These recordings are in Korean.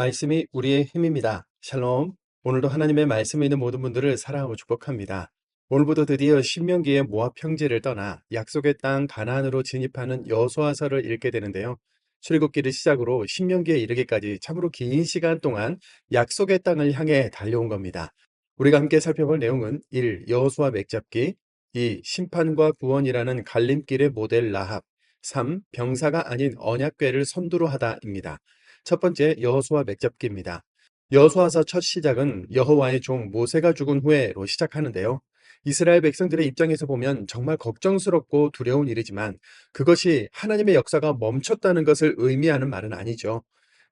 말씀이 우리의 힘입니다. 샬롬. 오늘도 하나님의 말씀에 있는 모든 분들을 사랑하고 축복합니다. 오늘부터 드디어 신명기의 모압 평지를 떠나 약속의 땅 가나안으로 진입하는 여호수아서를 읽게 되는데요. 출애굽기를 시작으로 신명기에 이르기까지 참으로 긴 시간 동안 약속의 땅을 향해 달려온 겁니다. 우리가 함께 살펴볼 내용은 1. 여호수아 맥잡기, 2. 심판과 구원이라는 갈림길의 모델 라합, 3. 병사가 아닌 언약궤를 선두로 하다입니다. 첫 번째, 여호수아 맥잡기입니다. 여호수아서 첫 시작은 여호와의 종 모세가 죽은 후에로 시작하는데요. 이스라엘 백성들의 입장에서 보면 정말 걱정스럽고 두려운 일이지만 그것이 하나님의 역사가 멈췄다는 것을 의미하는 말은 아니죠.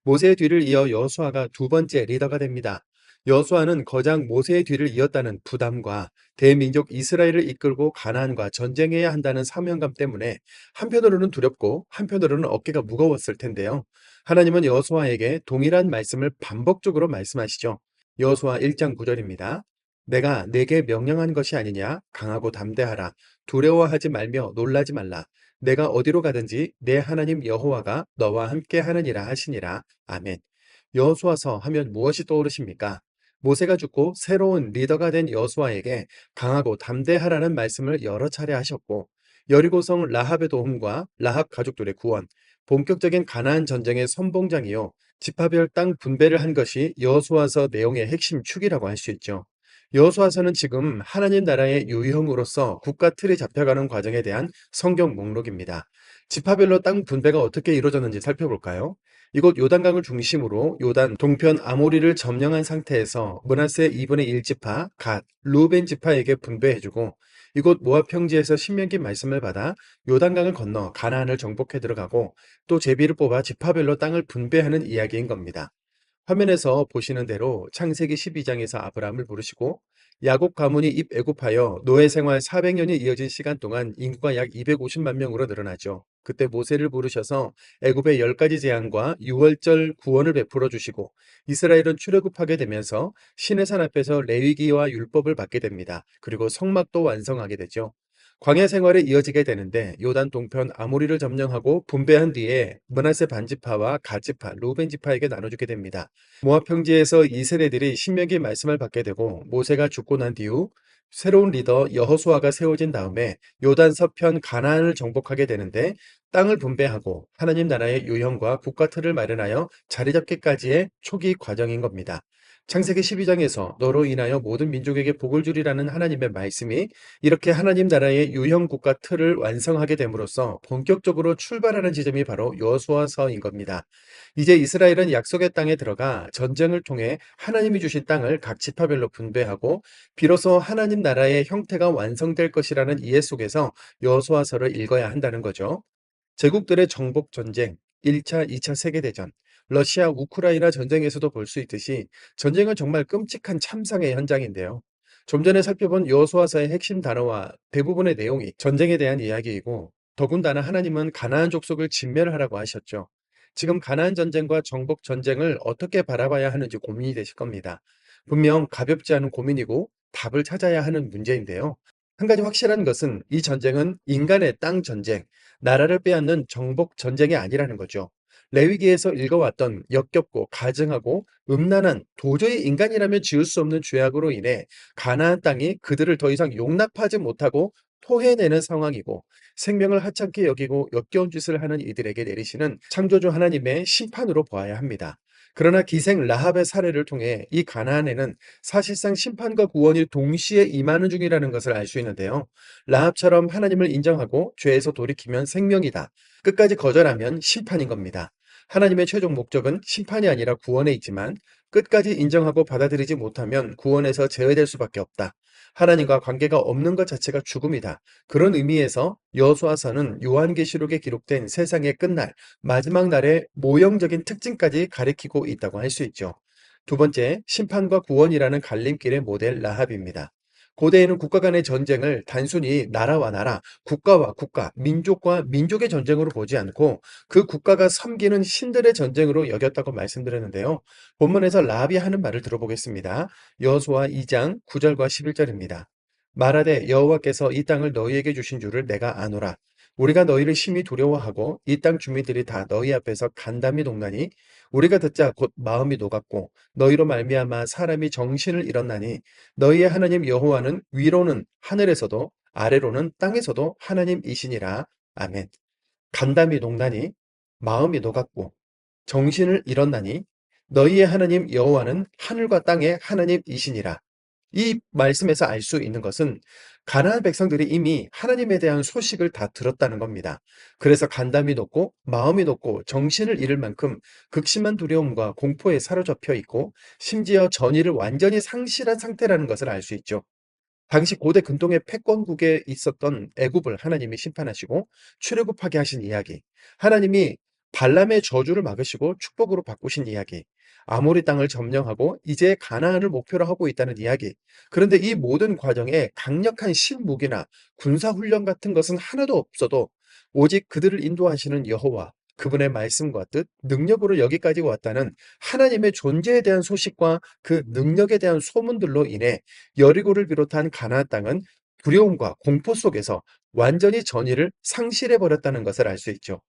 모세의 뒤를 이어 여호수아가 두 번째 리더가 됩니다. 여호수아는 거장 모세의 뒤를 이었다는 부담과 대민족 이스라엘을 이끌고 가나안과 전쟁해야 한다는 사명감 때문에 한편으로는 두렵고 한편으로는 어깨가 무거웠을 텐데요. 하나님은 여호수아에게 동일한 말씀을 반복적으로 말씀하시죠. 여호수아 1장 9절입니다. 내가 내게 명령한 것이 아니냐? 강하고 담대하라. 두려워하지 말며 놀라지 말라. 내가 어디로 가든지 내 하나님 여호와가 너와 함께 하느니라 하시니라. 아멘. 여호수아서 하면 무엇이 떠오르십니까? 모세가 죽고 새로운 리더가 된 여호수아에게 강하고 담대하라는 말씀을 여러 차례 하셨고 여리고성 라합의 도움과 라합 가족들의 구원, 본격적인 가나안 전쟁의 선봉장이요. 지파별 땅 분배를 한 것이 여호수아서 내용의 핵심 축이라고 할 수 있죠. 여호수아서는 지금 하나님 나라의 유형으로서 국가 틀이 잡혀가는 과정에 대한 성경 목록입니다. 지파별로 땅 분배가 어떻게 이루어졌는지 살펴볼까요? 이곳 요단강을 중심으로 요단 동편 아모리를 점령한 상태에서 므낫세 2분의 1지파 갓, 루벤 지파에게 분배해주고 이곳 모압 평지에서 신명기 말씀을 받아 요단강을 건너 가나안을 정복해 들어가고 또 제비를 뽑아 지파별로 땅을 분배하는 이야기인 겁니다. 화면에서 보시는 대로 창세기 12장에서 아브라함을 부르시고 야곱 가문이 입애굽하여 노예 생활 400년이 이어진 시간 동안 인구가 약 250만 명으로 늘어나죠. 그때 모세를 부르셔서 애굽의 10가지 재앙과 유월절 구원을 베풀어 주시고 이스라엘은 출애굽하게 되면서 시내산 앞에서 레위기와 율법을 받게 됩니다. 그리고 성막도 완성하게 되죠. 광야 생활에 이어지게 되는데 요단 동편 아모리를 점령하고 분배한 뒤에 므낫세 반지파와 갓지파, 루벤 지파에게 나눠주게 됩니다. 모압 평지에서 이 세대들이 신명기 말씀을 받게 되고 모세가 죽고 난 뒤후 새로운 리더 여호수아가 세워진 다음에 요단 서편 가나안을 정복하게 되는데 땅을 분배하고 하나님 나라의 유형과 국가 틀을 마련하여 자리 잡기까지의 초기 과정인 겁니다. 창세기 12장에서 너로 인하여 모든 민족에게 복을 주리라는 하나님의 말씀이 이렇게 하나님 나라의 유형 국가 틀을 완성하게 됨으로써 본격적으로 출발하는 지점이 바로 여호수아서인 겁니다. 이제 이스라엘은 약속의 땅에 들어가 전쟁을 통해 하나님이 주신 땅을 각 지파별로 분배하고 비로소 하나님 나라의 형태가 완성될 것이라는 이해 속에서 여호수아서를 읽어야 한다는 거죠. 제국들의 정복 전쟁, 1차, 2차 세계대전, 러시아 우크라이나 전쟁에서도 볼 수 있듯이 전쟁은 정말 끔찍한 참상의 현장인데요. 좀 전에 살펴본 여호수아서의 핵심 단어와 대부분의 내용이 전쟁에 대한 이야기이고 더군다나 하나님은 가나안 족속을 진멸하라고 하셨죠. 지금 가나안 전쟁과 정복 전쟁을 어떻게 바라봐야 하는지 고민이 되실 겁니다. 분명 가볍지 않은 고민이고 답을 찾아야 하는 문제인데요. 한 가지 확실한 것은 이 전쟁은 인간의 땅 전쟁, 나라를 빼앗는 정복 전쟁이 아니라는 거죠. 레위기에서 읽어왔던 역겹고 가증하고 음란한 도저히 인간이라면 지을 수 없는 죄악으로 인해 가나안 땅이 그들을 더 이상 용납하지 못하고 토해내는 상황이고 생명을 하찮게 여기고 역겨운 짓을 하는 이들에게 내리시는 창조주 하나님의 심판으로 보아야 합니다. 그러나 기생 라합의 사례를 통해 이 가나안에는 사실상 심판과 구원이 동시에 임하는 중이라는 것을 알 수 있는데요. 라합처럼 하나님을 인정하고 죄에서 돌이키면 생명이다. 끝까지 거절하면 심판인 겁니다. 하나님의 최종 목적은 심판이 아니라 구원에 있지만 끝까지 인정하고 받아들이지 못하면 구원에서 제외될 수밖에 없다. 하나님과 관계가 없는 것 자체가 죽음이다. 그런 의미에서 여호수아서는 요한계시록에 기록된 세상의 끝날, 마지막 날의 모형적인 특징까지 가리키고 있다고 할 수 있죠. 두 번째, 심판과 구원이라는 갈림길의 모델 라합입니다. 고대에는 국가 간의 전쟁을 단순히 나라와 나라, 국가와 국가, 민족과 민족의 전쟁으로 보지 않고 그 국가가 섬기는 신들의 전쟁으로 여겼다고 말씀드렸는데요. 본문에서 라합이 하는 말을 들어보겠습니다. 여호수아 2장 9절과 11절입니다. 말하되 여호와께서 이 땅을 너희에게 주신 줄을 내가 아노라. 우리가 너희를 심히 두려워하고 이 땅 주민들이 다 너희 앞에서 간담이 녹나니 우리가 듣자 곧 마음이 녹았고 너희로 말미암아 사람이 정신을 잃었나니 너희의 하나님 여호와는 위로는 하늘에서도 아래로는 땅에서도 하나님이시니라. 아멘. 간담이 녹나니 마음이 녹았고 정신을 잃었나니 너희의 하나님 여호와는 하늘과 땅의 하나님이시니라. 이 말씀에서 알 수 있는 것은 가나안 백성들이 이미 하나님에 대한 소식을 다 들었다는 겁니다. 그래서 간담이 높고 마음이 높고 정신을 잃을 만큼 극심한 두려움과 공포에 사로잡혀 있고 심지어 전의를 완전히 상실한 상태라는 것을 알 수 있죠. 당시 고대 근동의 패권국에 있었던 애굽을 하나님이 심판하시고 출애굽하게 하신 이야기, 하나님이 발람의 저주를 막으시고 축복으로 바꾸신 이야기, 아모리 땅을 점령하고 이제 가나안을 목표로 하고 있다는 이야기. 그런데 이 모든 과정에 강력한 신무기나 군사훈련 같은 것은 하나도 없어도 오직 그들을 인도하시는 여호와, 그분의 말씀과 뜻, 능력으로 여기까지 왔다는 하나님의 존재에 대한 소식과 그 능력에 대한 소문들로 인해 여리고를 비롯한 가나안 땅은 두려움과 공포 속에서 완전히 전의를 상실해 버렸다는 것을 알 수 있죠.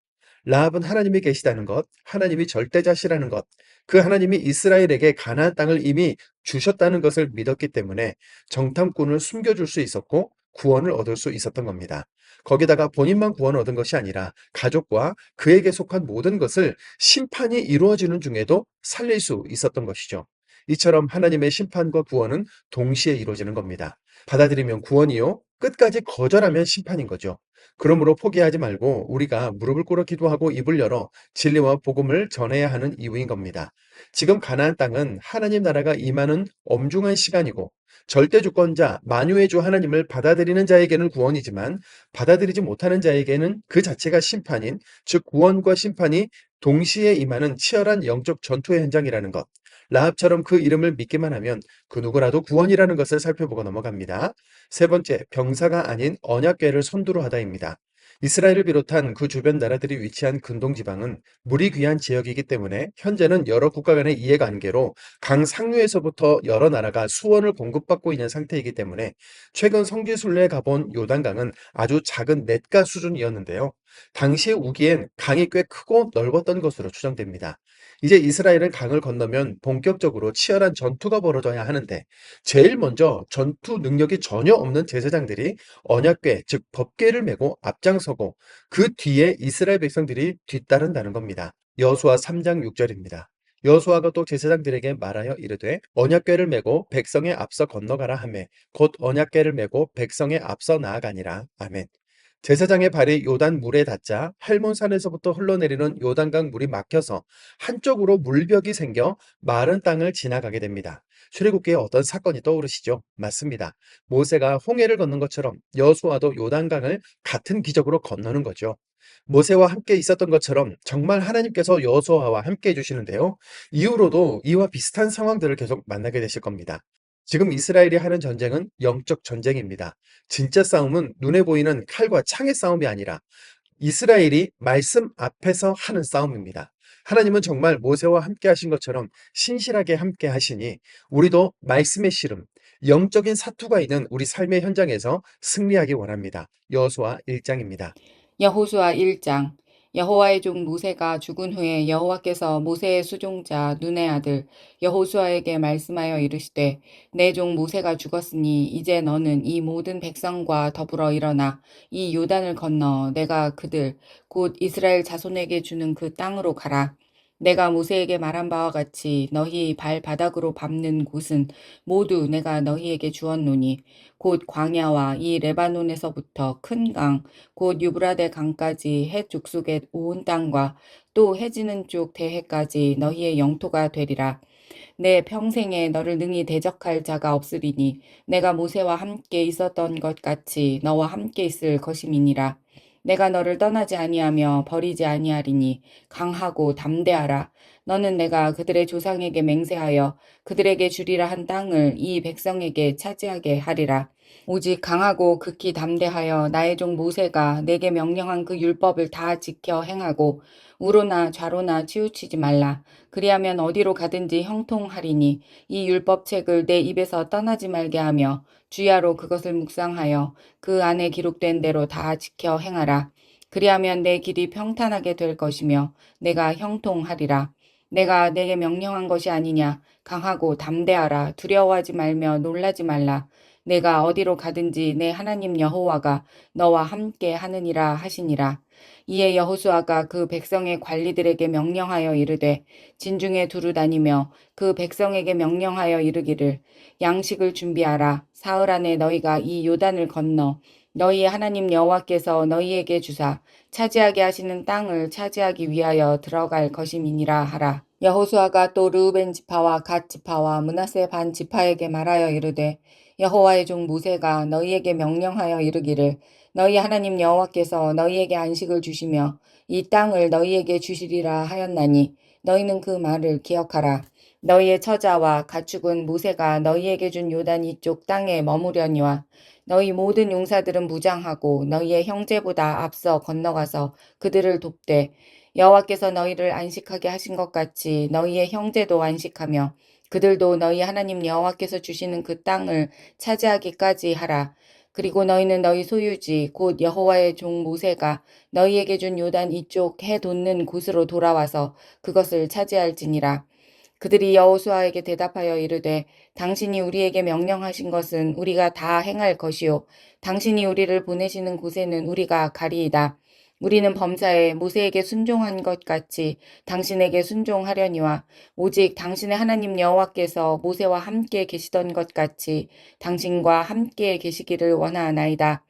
라합은 하나님이 계시다는 것, 하나님이 절대자시라는 것, 그 하나님이 이스라엘에게 가나안 땅을 이미 주셨다는 것을 믿었기 때문에 정탐꾼을 숨겨줄 수 있었고 구원을 얻을 수 있었던 겁니다. 거기다가 본인만 구원을 얻은 것이 아니라 가족과 그에게 속한 모든 것을 심판이 이루어지는 중에도 살릴 수 있었던 것이죠. 이처럼 하나님의 심판과 구원은 동시에 이루어지는 겁니다. 받아들이면 구원이요, 끝까지 거절하면 심판인 거죠. 그러므로 포기하지 말고 우리가 무릎을 꿇어 기도하고 입을 열어 진리와 복음을 전해야 하는 이유인 겁니다. 지금 가나안 땅은 하나님 나라가 임하는 엄중한 시간이고 절대 주권자 만유의 주 하나님을 받아들이는 자에게는 구원이지만 받아들이지 못하는 자에게는 그 자체가 심판인, 즉 구원과 심판이 동시에 임하는 치열한 영적 전투의 현장이라는 것. 라합처럼 그 이름을 믿기만 하면 그 누구라도 구원이라는 것을 살펴보고 넘어갑니다. 세 번째, 병사가 아닌 언약궤를 선두로 하다입니다. 이스라엘을 비롯한 그 주변 나라들이 위치한 근동 지방은 물이 귀한 지역이기 때문에 현재는 여러 국가 간의 이해관계로 강 상류에서부터 여러 나라가 수원을 공급받고 있는 상태이기 때문에 최근 성지순례에 가본 요단강은 아주 작은 냇가 수준이었는데요. 당시의 우기엔 강이 꽤 크고 넓었던 것으로 추정됩니다. 이제 이스라엘은 강을 건너면 본격적으로 치열한 전투가 벌어져야 하는데 제일 먼저 전투 능력이 전혀 없는 제사장들이 언약궤, 즉 법궤를 메고 앞장서고 그 뒤에 이스라엘 백성들이 뒤따른다는 겁니다. 여호수아 3장 6절입니다. 여호수아가 또 제사장들에게 말하여 이르되 언약궤를 메고 백성의 앞서 건너가라 하매 곧 언약궤를 메고 백성의 앞서 나아가니라. 아멘. 제사장의 발이 요단 물에 닿자 her몬산에서부터 흘러내리는 요단강 물이 막혀서 한쪽으로 물벽이 생겨 마른 땅을 지나가게 됩니다. 출애굽기에 어떤 사건이 떠오르시죠? 맞습니다. 모세가 홍해를 건넌 것처럼 여호수아도 요단강을 같은 기적으로 건너는 거죠. 모세와 함께 있었던 것처럼 정말 하나님께서 여호수아와 함께 해주시는데요. 이후로도 이와 비슷한 상황들을 계속 만나게 되실 겁니다. 지금 이스라엘이 하는 전쟁은 영적 전쟁입니다. 진짜 싸움은 눈에 보이는 칼과 창의 싸움이 아니라 이스라엘이 말씀 앞에서 하는 싸움입니다. 하나님은 정말 모세와 함께 하신 것처럼 신실하게 함께 하시니 우리도 말씀의 씨름, 영적인 사투가 있는 우리 삶의 현장에서 승리하기 원합니다. 여호수아 1장입니다. 여호수아 1장. 여호와의 종 모세가 죽은 후에 여호와께서 모세의 수종자 눈의 아들 여호수아에게 말씀하여 이르시되 내 종 모세가 죽었으니 이제 너는 이 모든 백성과 더불어 일어나 이 요단을 건너 내가 그들 곧 이스라엘 자손에게 주는 그 땅으로 가라. 내가 모세에게 말한 바와 같이 너희 발바닥으로 밟는 곳은 모두 내가 너희에게 주었노니 곧 광야와 이 레바논에서부터 큰 강 곧 유브라데 강까지 해 족속의 온 땅과 또 해지는 쪽 대해까지 너희의 영토가 되리라. 내 평생에 너를 능히 대적할 자가 없으리니 내가 모세와 함께 있었던 것 같이 너와 함께 있을 것임이니라. 내가 너를 떠나지 아니하며 버리지 아니하리니 강하고 담대하라. 너는 내가 그들의 조상에게 맹세하여 그들에게 주리라 한 땅을 이 백성에게 차지하게 하리라. 오직 강하고 극히 담대하여 나의 종 모세가 내게 명령한 그 율법을 다 지켜 행하고 우로나 좌로나 치우치지 말라. 그리하면 어디로 가든지 형통하리니 이 율법책을 내 입에서 떠나지 말게 하며 주야로 그것을 묵상하여 그 안에 기록된 대로 다 지켜 행하라. 그리하면 내 길이 평탄하게 될 것이며 내가 형통하리라. 내가 내게 명령한 것이 아니냐. 강하고 담대하라. 두려워하지 말며 놀라지 말라. 내가 어디로 가든지 내 하나님 여호와가 너와 함께 하느니라 하시니라. 이에 여호수아가 그 백성의 관리들에게 명령하여 이르되 진중에 두루 다니며 그 백성에게 명령하여 이르기를 양식을 준비하라. 사흘 안에 너희가 이 요단을 건너 너희의 하나님 여호와께서 너희에게 주사 차지하게 하시는 땅을 차지하기 위하여 들어갈 것임이니라 하라. 여호수아가 또 르우벤 지파와 갓 지파와 므낫세 반 지파에게 말하여 이르되 여호와의 종 모세가 너희에게 명령하여 이르기를 너희 하나님 여호와께서 너희에게 안식을 주시며 이 땅을 너희에게 주시리라 하였나니 너희는 그 말을 기억하라. 너희의 처자와 가축은 모세가 너희에게 준 요단 이쪽 땅에 머무려니와 너희 모든 용사들은 무장하고 너희의 형제보다 앞서 건너가서 그들을 돕되 여호와께서 너희를 안식하게 하신 것 같이 너희의 형제도 안식하며 그들도 너희 하나님 여호와께서 주시는 그 땅을 차지하기까지 하라. 그리고 너희는 너희 소유지 곧 여호와의 종 모세가 너희에게 준 요단 이쪽 해 돋는 곳으로 돌아와서 그것을 차지할지니라. 그들이 여호수아에게 대답하여 이르되 당신이 우리에게 명령하신 것은 우리가 다 행할 것이요 당신이 우리를 보내시는 곳에는 우리가 가리이다. 우리는 범사에 모세에게 순종한 것 같이 당신에게 순종하려니와 오직 당신의 하나님 여호와께서 모세와 함께 계시던 것 같이 당신과 함께 계시기를 원하나이다.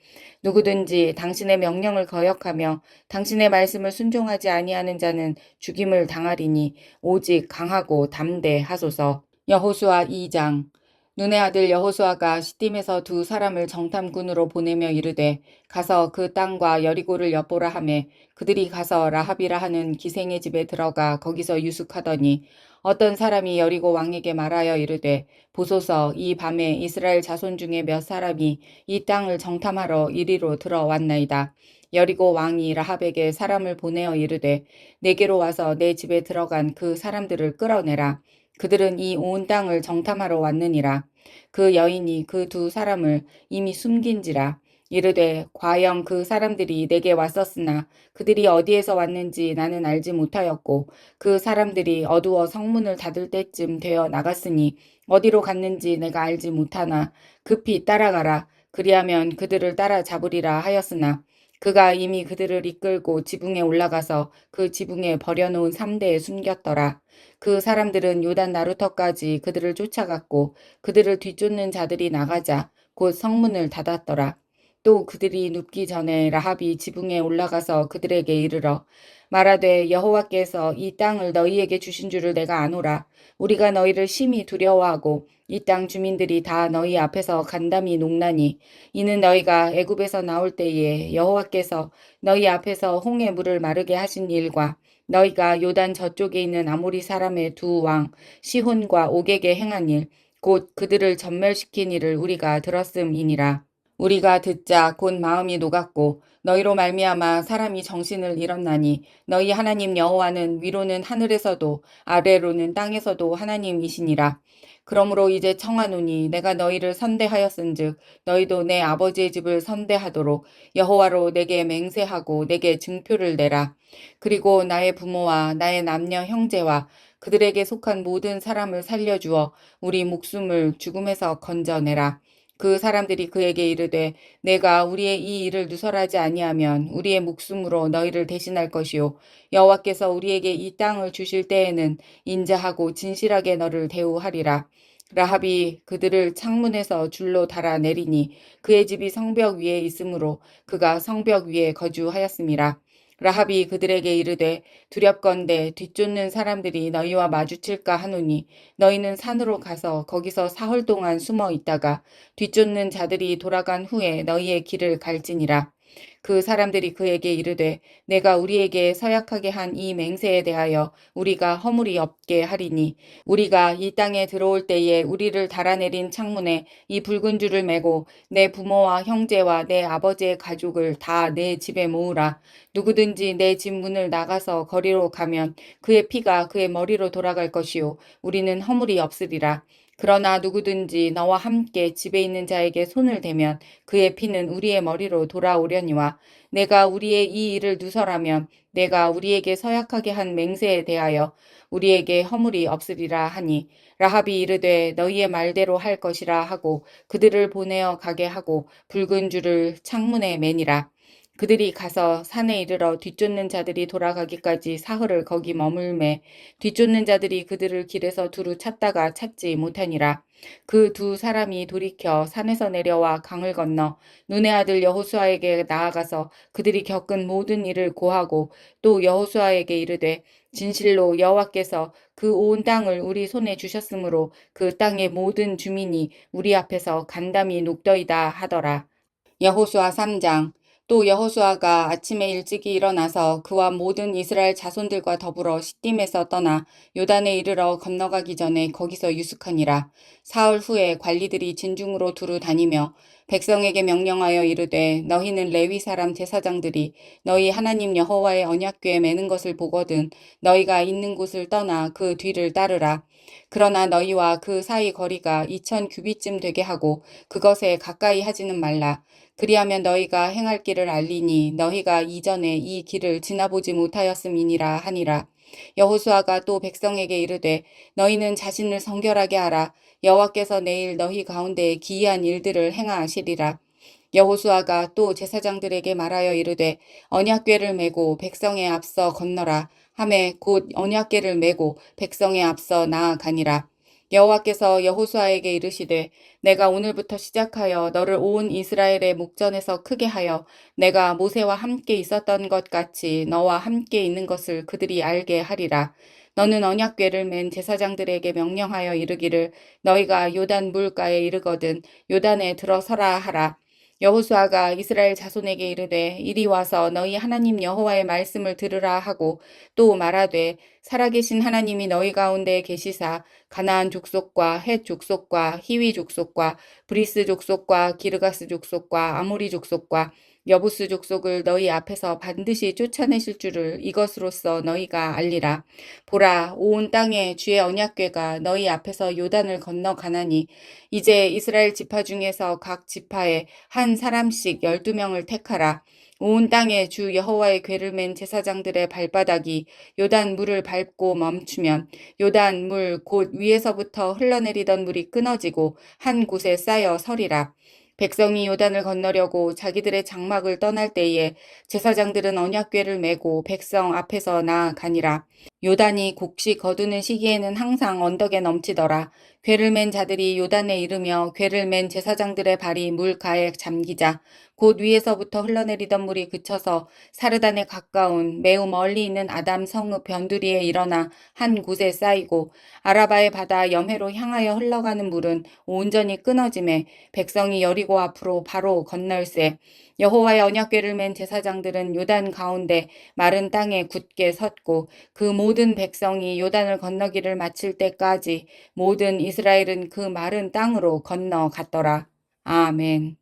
누구든지 당신의 명령을 거역하며 당신의 말씀을 순종하지 아니하는 자는 죽임을 당하리니 오직 강하고 담대하소서. 여호수아 2장. 눈의 아들 여호수아가 시딤에서 두 사람을 정탐꾼으로 보내며 이르되 가서 그 땅과 여리고를 엿보라 하매 그들이 가서 라합이라 하는 기생의 집에 들어가 거기서 유숙하더니 어떤 사람이 여리고 왕에게 말하여 이르되 보소서 이 밤에 이스라엘 자손 중에 몇 사람이 이 땅을 정탐하러 이리로 들어왔나이다. 여리고 왕이 라합에게 사람을 보내어 이르되 내게로 와서 내 집에 들어간 그 사람들을 끌어내라. 그들은 이 온 땅을 정탐하러 왔느니라. 그 여인이 그 두 사람을 이미 숨긴지라. 이르되 과연 그 사람들이 내게 왔었으나 그들이 어디에서 왔는지 나는 알지 못하였고 그 사람들이 어두워 성문을 닫을 때쯤 되어 나갔으니 어디로 갔는지 내가 알지 못하나 급히 따라가라. 그리하면 그들을 따라잡으리라 하였으나 그가 이미 그들을 이끌고 지붕에 올라가서 그 지붕에 버려놓은 삼대에 숨겼더라. 그 사람들은 요단 나루터까지 그들을 쫓아갔고 그들을 뒤쫓는 자들이 나가자 곧 성문을 닫았더라. 또 그들이 눕기 전에 라합이 지붕에 올라가서 그들에게 이르러 말하되 여호와께서 이 땅을 너희에게 주신 줄을 내가 아노라. 우리가 너희를 심히 두려워하고 이 땅 주민들이 다 너희 앞에서 간담이 녹나니 이는 너희가 애굽에서 나올 때에 여호와께서 너희 앞에서 홍해 물을 마르게 하신 일과 너희가 요단 저쪽에 있는 아모리 사람의 두 왕 시혼과 옥에게 행한 일, 곧 그들을 전멸시킨 일을 우리가 들었음이니라. 우리가 듣자 곧 마음이 녹았고 너희로 말미암아 사람이 정신을 잃었나니 너희 하나님 여호와는 위로는 하늘에서도 아래로는 땅에서도 하나님이시니라. 그러므로 이제 청하노니 내가 너희를 선대하였은즉 너희도 내 아버지의 집을 선대하도록 여호와로 내게 맹세하고 내게 증표를 내라. 그리고 나의 부모와 나의 남녀 형제와 그들에게 속한 모든 사람을 살려주어 우리 목숨을 죽음에서 건져내라. 그 사람들이 그에게 이르되 내가 우리의 이 일을 누설하지 아니하면 우리의 목숨으로 너희를 대신할 것이요 여호와께서 우리에게 이 땅을 주실 때에는 인자하고 진실하게 너를 대우하리라. 라합이 그들을 창문에서 줄로 달아 내리니 그의 집이 성벽 위에 있으므로 그가 성벽 위에 거주하였음이라. 라합이 그들에게 이르되 두렵건대 뒤쫓는 사람들이 너희와 마주칠까 하노니 너희는 산으로 가서 거기서 사흘 동안 숨어 있다가 뒤쫓는 자들이 돌아간 후에 너희의 길을 갈지니라. 그 사람들이 그에게 이르되 내가 우리에게 서약하게 한 이 맹세에 대하여 우리가 허물이 없게 하리니 우리가 이 땅에 들어올 때에 우리를 달아내린 창문에 이 붉은 줄을 매고 내 부모와 형제와 내 아버지의 가족을 다 내 집에 모으라. 누구든지 내 집 문을 나가서 거리로 가면 그의 피가 그의 머리로 돌아갈 것이요 우리는 허물이 없으리라. 그러나 누구든지 너와 함께 집에 있는 자에게 손을 대면 그의 피는 우리의 머리로 돌아오려니와 내가 우리의 이 일을 누설하면 내가 우리에게 서약하게 한 맹세에 대하여 우리에게 허물이 없으리라 하니 라합이 이르되 너희의 말대로 할 것이라 하고 그들을 보내어 가게 하고 붉은 줄을 창문에 매니라. 그들이 가서 산에 이르러 뒤쫓는 자들이 돌아가기까지 사흘을 거기 머물매 뒤쫓는 자들이 그들을 길에서 두루 찾다가 찾지 못하니라. 그 두 사람이 돌이켜 산에서 내려와 강을 건너 눈의 아들 여호수아에게 나아가서 그들이 겪은 모든 일을 고하고 또 여호수아에게 이르되 진실로 여호와께서 그 온 땅을 우리 손에 주셨으므로 그 땅의 모든 주민이 우리 앞에서 간담이 녹더이다 하더라. 여호수아 3장. 또 여호수아가 아침에 일찍이 일어나서 그와 모든 이스라엘 자손들과 더불어 시딤에서 떠나 요단에 이르러 건너가기 전에 거기서 유숙하니라. 사흘 후에 관리들이 진중으로 두루 다니며 백성에게 명령하여 이르되 너희는 레위 사람 제사장들이 너희 하나님 여호와의 언약궤에 매는 것을 보거든 너희가 있는 곳을 떠나 그 뒤를 따르라. 그러나 너희와 그 사이 거리가 2000규빗쯤 되게 하고 그것에 가까이 하지는 말라. 그리하면 너희가 행할 길을 알리니 너희가 이전에 이 길을 지나보지 못하였음이니라 하니라. 여호수아가 또 백성에게 이르되 너희는 자신을 성결하게 하라. 여호와께서 내일 너희 가운데 기이한 일들을 행하시리라. 여호수아가 또 제사장들에게 말하여 이르되 언약궤를 메고 백성에 앞서 건너라 하매 곧 언약궤를 메고 백성에 앞서 나아가니라. 여호와께서 여호수아에게 이르시되 내가 오늘부터 시작하여 너를 온 이스라엘의 목전에서 크게 하여 내가 모세와 함께 있었던 것 같이 너와 함께 있는 것을 그들이 알게 하리라. 너는 언약궤를 맨 제사장들에게 명령하여 이르기를 너희가 요단 물가에 이르거든 요단에 들어서라 하라. 여호수아가 이스라엘 자손에게 이르되 이리 와서 너희 하나님 여호와의 말씀을 들으라 하고 또 말하되 살아계신 하나님이 너희 가운데 계시사 가나안 족속과 헷 족속과 히위 족속과 브리스 족속과 기르가스 족속과 아모리 족속과 여부스 족속을 너희 앞에서 반드시 쫓아내실 줄을 이것으로써 너희가 알리라. 보라 온 땅에 주의 언약궤가 너희 앞에서 요단을 건너 가나니 이제 이스라엘 지파 중에서 각 지파에 한 사람씩 12명을 택하라. 온 땅에 주 여호와의 궤를 맨 제사장들의 발바닥이 요단 물을 밟고 멈추면 요단 물 곧 위에서부터 흘러내리던 물이 끊어지고 한 곳에 쌓여 서리라. 백성이 요단을 건너려고 자기들의 장막을 떠날 때에 제사장들은 언약궤를 메고 백성 앞에서 나아가니라. 요단이 곡식 거두는 시기에는 항상 언덕에 넘치더라. 궤를 맨 자들이 요단에 이르며 궤를 맨 제사장들의 발이 물가에 잠기자 곧 위에서부터 흘러내리던 물이 그쳐서 사르단에 가까운 매우 멀리 있는 아담 성읍 변두리에 일어나 한 곳에 쌓이고 아라바의 바다 염해로 향하여 흘러가는 물은 온전히 끊어짐에 백성이 여리고 앞으로 바로 건널세. 여호와의 언약궤를 맨 제사장들은 요단 가운데 마른 땅에 굳게 섰고 그 모든 백성이 요단을 건너기를 마칠 때까지 모든 이스라엘은 그 마른 땅으로 건너갔더라. 아멘.